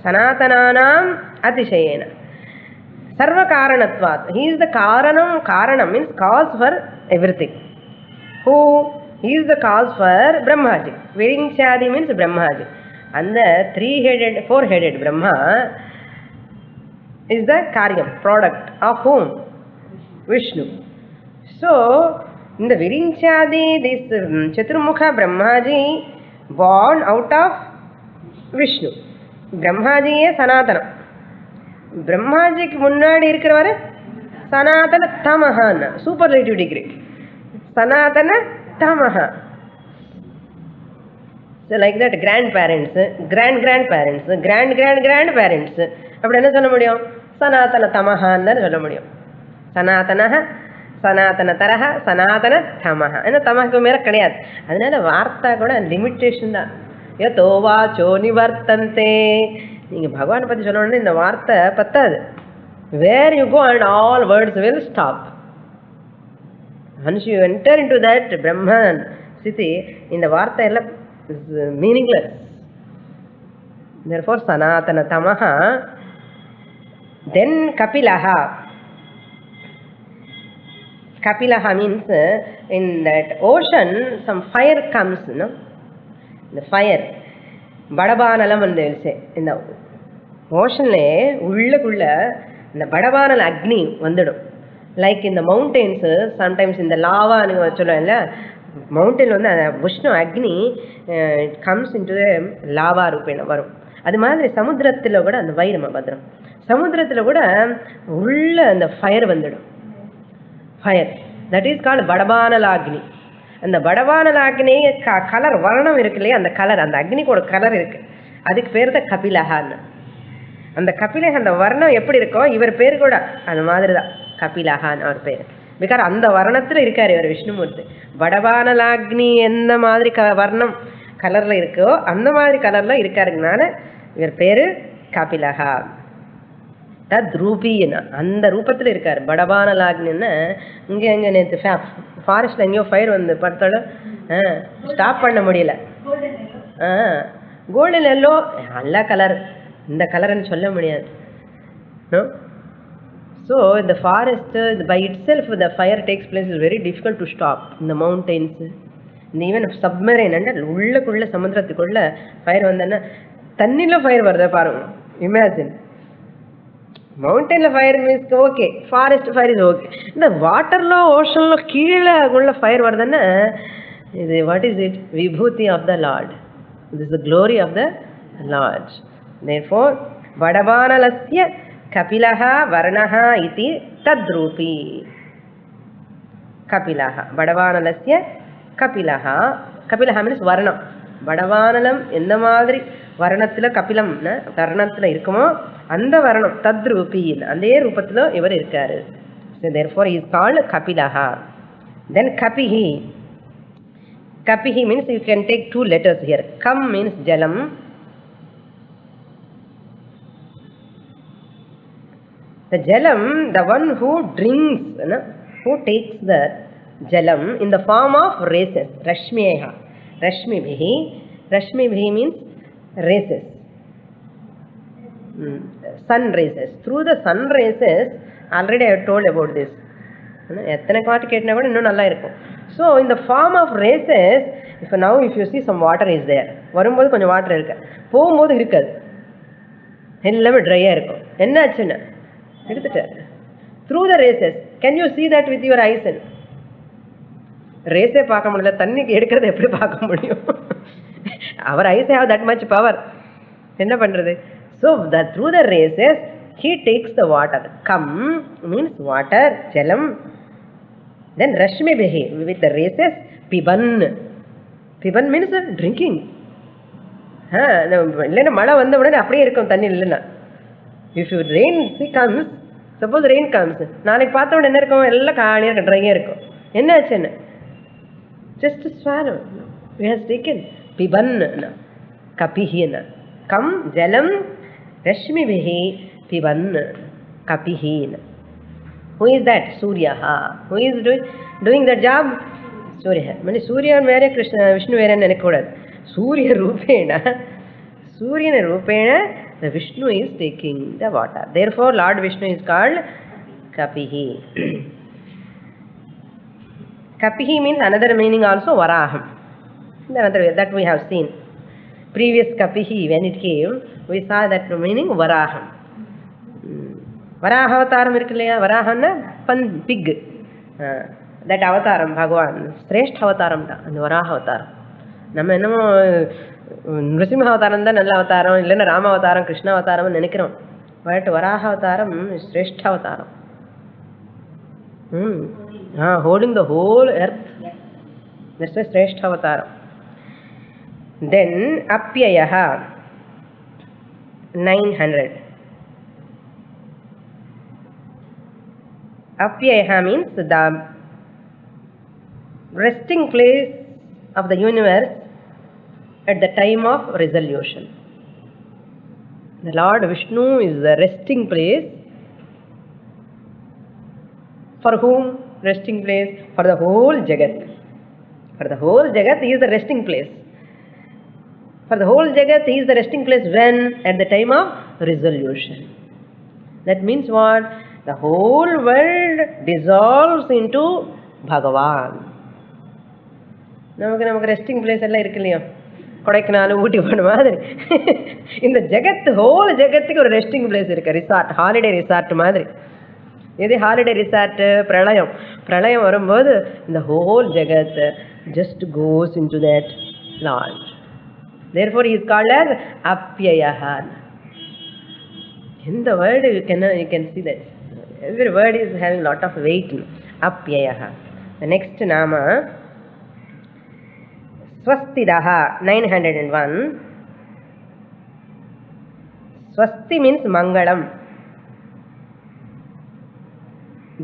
Sanatananam Atishayena. Sarva Karanatvat. He is the Karanam. Karanam means cause for everything. Who? He is the cause for Brahmaji. Virinchadi means Brahmaji. And the three-headed, four-headed Brahma is the Karyam, product of whom? Vishnu. So, in the Virinchadi, this Chaturmukha Brahmaji born out of Vishnu. Brahmaji is Sanatana. Brahmaji ku munnadi irukkravaru Sanatana Tamaha, superlative degree. Sanatana Tamaha. So like that, grandparents, grand-grandparents, grand-grand-grandparents. அப்படி என்ன சொல்ல முடியும்? சனாதன தமஹான்னு தான் சொல்ல முடியும். சனாதனஹ, சனாதன தரஹ, சனாதன தமஹ. ஏன்னா தமஹுக்கு மேலே கிடையாது. அதனால வார்த்தை கூட லிமிட்டேஷன் தான். யதோ வாச்சோ நிவர்த்தந்தே. நீங்கள் பகவானை பற்றி சொல்லணும்னா இந்த வார்த்தை பத்தாது. Where you go and all words will stop. Once you enter into that Brahman Sthiti, in the Varta is meaningless. Therefore, Sanatana Tamaha, then Kapilaha. Kapilaha means in that ocean, some fire comes, no? The fire. Badabanalam, and they will say. In the ocean, the Badabanal Agni, vandadu. Like in the mountains, sometimes in the lava, mountain Vishnu Agni comes into the lava rupena varum. அது மாதிரி சமுத்திரத்தில் கூட அந்த வைரம் பத்திரம் சமுத்திரத்தில் கூட உள்ள அந்த ஃபயர் வந்துடும். ஃபயர் தட் இஸ் கால்ட் படபானலாக்னி. அந்த படபானலாக்னி கலர் வர்ணம் இருக்கு இல்லையா, அந்த கலர், அந்த அக்னிக்கோட கலர் இருக்கு, அதுக்கு பேர் தான் கபிலஹான்னு. அந்த கபிலஹ அந்த வர்ணம் எப்படி இருக்கோ இவர் பேர் கூட அந்த மாதிரி தான் கபிலஹான்னு அவர் பேர். பிகாஸ் அந்த வர்ணத்தில் இருக்கார் இவர் விஷ்ணுமூர்த்தி. வடபானலாக்னி எந்த மாதிரி வர்ணம் கலரில் இருக்கோ அந்த மாதிரி கலரில் இருக்காருங்கனால இவர் பேர் கபிலஹா. தத்ரூபின்னு அந்த ரூபத்தில் இருக்கார். படபானலாக்னின்னு இங்கே எங்கே நேற்று ஃபாரஸ்ட்டில் எங்கேயோ ஃபயர் வந்து படுத்தாலும் ஸ்டாப் பண்ண முடியல. கோல்டன் எல்லோ நல்ல கலர், இந்த கலர்னு சொல்ல முடியாது. So the forest by itself the fire takes place is very difficult to stop. In the mountains, even submarine and உள்ளக்குள்ள சமுத்திரத்துக்குள்ள ஃபயர் வந்தன்னா தண்ணில ஃபயர் வருதா பாருங்க. இமேஜின் மவுண்டன்ல fire means okay, forest fire is okay. இந்த வாட்டர்ல ஓஷன்ல கீழே உள்ள ஃபயர் வருதுன்னா இது வாட் இஸ் இட்? விபூதி of the Lord. This is the glory of the Lord. Therefore Vadabanalस्य Kapilaha Varnaha iti tadrupi. Kapilaha Vadabanalस्य Kapilaha. Kapilaha means Varnam. Vadavanalam எந்த மாதிரி வர்ணத்துல கபிலம் வர்ணத்துல இருக்குமோ அந்த வர்ணம் தத்ரூபி அதே ரூபத்துல இவர் இருக்காரு. So therefore he is called Kapilaha. Then Kapihi. Kapihi means you can take two letters here. Kam means jalam. The jalam, the one who drinks, who takes the jalam in the form of races. Rashmiha. Rashmibhi. Rashmibhi means races. Sun races. Through the sun races, already I have told about this. எத்தனை காட்டு கேட்டினா கூட இன்னும் நல்லா இருக்கும். So in the form of races, if you see some water is there, வரும்போது கொஞ்சம் water இருக்கு, போகும்போது இருக்காது, எல்லாமே ட்ரையா இருக்கும். என்ன ஆச்சுன்னா எடுத்துட்டேன். Through the races, can you see that with your eyes? ரேஸே பார்க்க முடியல, தண்ணிக்கு எடுக்கிறது எப்படி பார்க்க முடியும்? our eyes have that much power. என்ன பண்றது? So that through the races he takes the water. Kam means water, jalam. Then Rashmibihi, with the races, Piban. Piban means drinking. இல்லைன்னா மழை வந்த உடனே அப்படியே இருக்கும் தண்ணி இல்லைன்னா. If rain comes, Suppose rain comes, நாளைக்கு பார்த்த உடனே என்ன இருக்கும், எல்லாம் காலியாக இருக்கும், ட்ரையாக இருக்கும். என்ன ஆச்சுன்னு? Just swallow. We have taken. Piban. Kapihi. Kam jalam rashmibihi piban. Kapihi. Who is that? Surya. Who is doing the job? Surya. Mani Surya and Mary Krishna Vishnu Vere Nenekodad. Surya Rupena. Surya Rupena, the Vishnu is taking the water. Therefore, Lord Vishnu is called Kapihi. Kapihi means another meaning also Varaham. Another way that we have seen. Previous Kapihi, when it came, we saw that meaning Varaham. Varaha avataram irukillaya, Varahana pig. That avataram Bhagavan, Shrestha avataram da, and Varaha avataram. நம்ம என்னமோ நிருசிம்ம அவதாரம் தான் நல்ல அவதாரம், இல்லைன்னா ராம அவதாரம் கிருஷ்ண அவதாரம் நினைக்கிறோம். பட் வராக அவதாரம் ஸ்ரேஷ்ட அவதாரம். Holding the whole earth. That's why Shrestha Avataram. Then Apyayaha 900. Apyayaha means the resting place of the universe at the time of resolution. The Lord Vishnu is the resting place. For whom? Resting place? For the whole Jagat. For the whole Jagat, he is the resting place. For the whole Jagat, he is the resting place when? At the time of resolution. That means what? The whole world dissolves into Bhagavan. நமக்கு resting place எல்லாம் இருக்கு இல்லையா, கொடைக்கானல் ஊட்டி போன மாதிரி இந்த ஜெகத் whole ஜெகத்துக்கு ஒரு resting place இருக்கு, ரிசார்ட், ஹாலிடே ரிசார்ட் மாதிரி. இது ஹாலிடே ரிசார்ட்டு. பிரளயம் வரும்போது இந்த ஹோல் ஜெகத் just goes into that lodge. Therefore he is called as Apyayaha. In the word you can see that every word is having lot of weight. Apyayaha. The next nama Swastidaha 901. Swasti means Mangalam.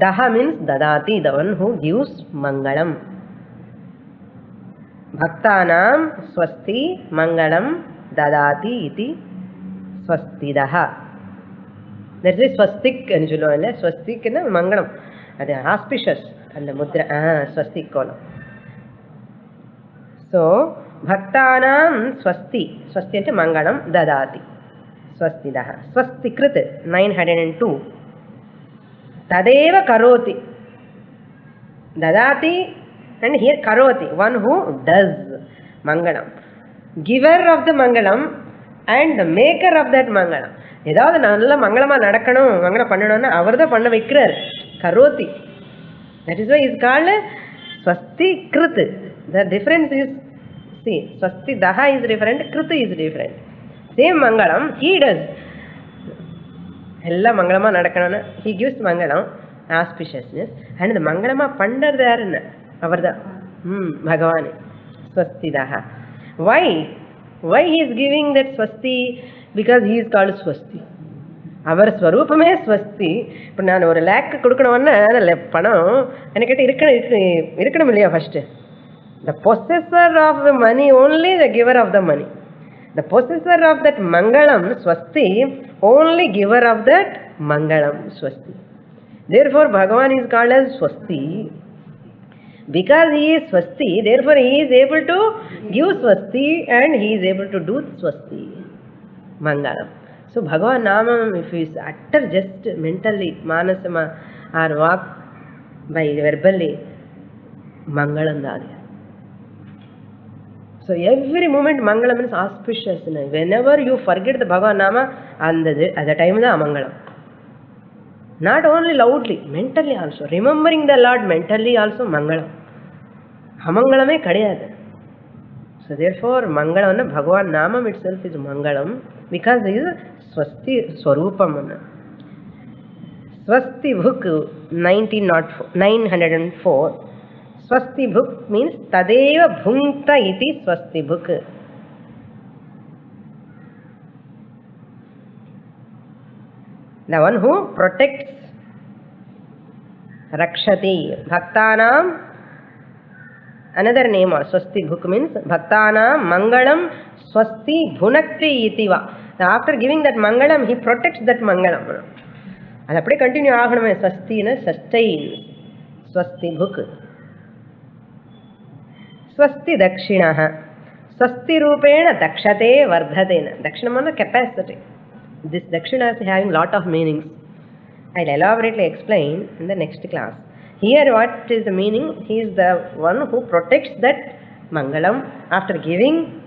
Daha means Dadati, the one who gives Mangalam. Bhaktanam Swasti Mangalam Dadati iti Swastidaha. That is Swastik and Julone. Swastik is Mangalam. That is auspicious. And the mudra Swastik column. So Bhaktanam Swasti. Swasti is Mangalam Dadati. Swastidaha. Swastikrit 902. Tadeva Karoti. Dadati and here Karoti, one who does Mangalam. Giver of the Mangalam and the maker of that Mangalam. ஏதாவது நல்ல மங்களமா நடக்கணும், மங்களம் பண்ணணும்னா அவர் தான் பண்ண வைக்கிறார். கரோதி. That is why he is called Swasti Krit. The difference is, see, Swasti Daha is different, Krit is different. Same Mangalam, he does. எல்லாம் மங்களமா நடக்கணும்னா he gives Mangalam, auspiciousness, and the மங்களமா பண்றது யாருன்னு அவர் தான் பகவானே. Swastidaha. Why he is giving that Swasti? Because he is called Swasti. அவர் ஸ்வரூபமே ஸ்வஸ்தி. இப்போ நான் ஒரு லேக் கொடுக்கணும்னா அதில் பணம் என்கிட்ட இருக்கணும் இல்லையா? First the possessor of the money, only the giver of the money. The possessor of that Mangalam Swasti, only giver of that Mangalam Swasti. Therefore Bhagavan is called as Swasti. Because he is Swasti, therefore he is able to give Swasti and he is able to do Swasti Mangalam. So Bhagavan Namam, if he is uttered just mentally, manasama or walk by verbally, Mangalam Dadya. So every moment Mangalam means auspicious. Whenever you forget the Bhagavan Nama, at the time the Amangalam. Not only loudly, mentally also. Remembering the Lord mentally also Mangalam. Amangalame kadiyadu. So therefore Mangalam, Bhagavan Namam itself is Mangalam because he is Swasti Swarupam. Swasti Bhuk 904. Swasti Bhuk means Tadeva Bhunkta iti Swasti Bhuk. The one who protects Rakshati. Bhaktanam, another name of Swasti Bhuk means Bhaktanam Mangalam Swasti Bhunakti Itiva. Now after giving that Mangalam, he protects that Mangalam. And appadi continue aganame Swasti na sustain. Swasti Bhuk. Swasti Dakshinaha. Swasti Rupena Dakshate Vardhatena. Dakshina means capacity. This Dakshina is having lot of meanings. I'll elaborately explain in the next class. Here what is the meaning? He is the one who protects that Mangalam after giving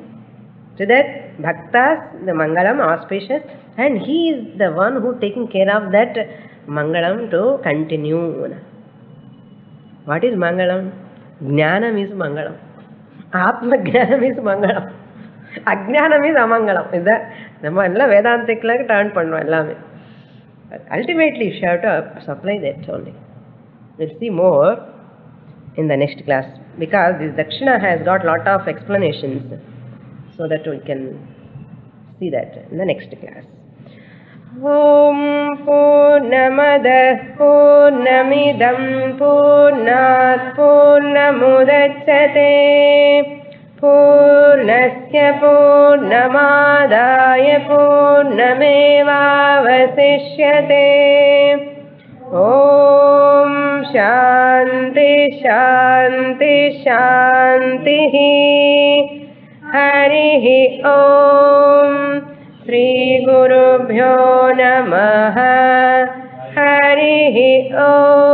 to that Bhaktas the Mangalam auspicious, and he is the one who taking care of that Mangalam to continue. What is Mangalam? Jnanam is Mangalam. Atma Jnanam is Mangalam. Ajnanam is Amangalam. Is that? நம்ம எல்லாம் வேதாந்திக்கு turn பண்ணுவோம் எல்லாமே. Ultimately you have to supply that only. We'll see more in the next class, because this Dakshina has got lot of explanations, so that we can see that in the next class. Om Purnamadah Purnamidam Purnat Purnamudachyate Purnasya Purnamadaya Purnamevavasishyate. Om Shanti Shanti Shanti. Harihi Om. Shri Gurubhyo Namaha. Harihi Om.